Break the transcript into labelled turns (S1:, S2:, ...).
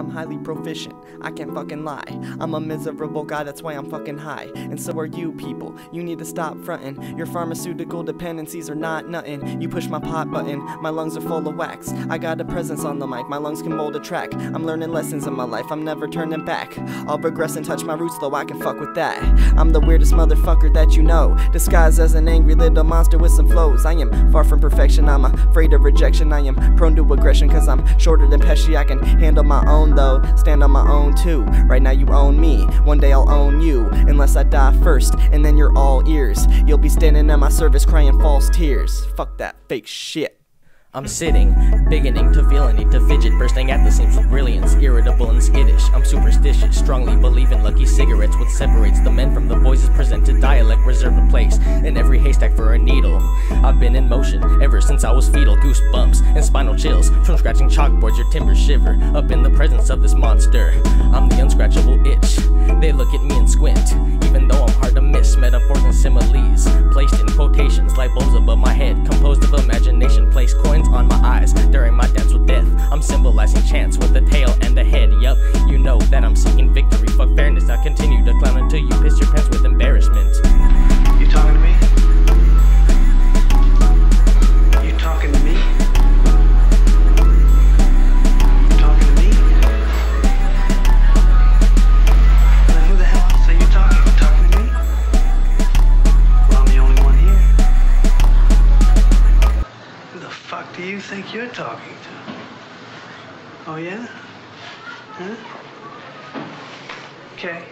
S1: I'm highly proficient, I can't fucking lie. I'm a miserable guy, that's why I'm fucking high. And so are you people, you need to stop frontin'. Your pharmaceutical dependencies are not nuttin'. You push my pot button, my lungs are full of wax. I got a presence on the mic, my lungs can mold a track. I'm learning lessons in my life, I'm never turning back. I'll regress and touch my roots though, I can fuck with that. I'm the weirdest motherfucker that you know, disguised as an angry little monster with some flows. I am far from perfection, I'm afraid of rejection. I am prone to aggression cause I'm shorter than Pesci. I can handle my own though, stand on my own too. Right now you own me, one day I'll own you. Unless I die first, and then you're all ears. You'll be standing at my service crying false tears. Fuck that fake shit.
S2: I'm sitting, beginning to feel a need to fidget, bursting at the seams with brilliance, irritable and skittish. I'm superstitious, strongly believe in lucky cigarettes. What separates the men from the boys is presented dialect, reserve a place in every haystack for a needle. I've been in motion ever since I was fetal, goosebumps and spinal chills from scratching chalkboards. Your timbers shiver up in the presence of this monster. I'm the unscratchable itch. They look at me and squint, even though I'm hard to miss. Metaphors and similes placed in quotations, light bulbs above my head, composed of imagination. Place coins on my eyes during my dance with death. I'm symbolizing chance with a tail and a head. Yup, you know that I'm seeking victory. Fuck fairness, I'll continue to clown until you piss your pants with embarrassment.
S3: You talking to me? You talking to me? You talking to me? Then who the hell else are you talking? You talking to me? Well, I'm the only one here. Who the fuck do you think you're talking to? Oh yeah? Huh? Okay.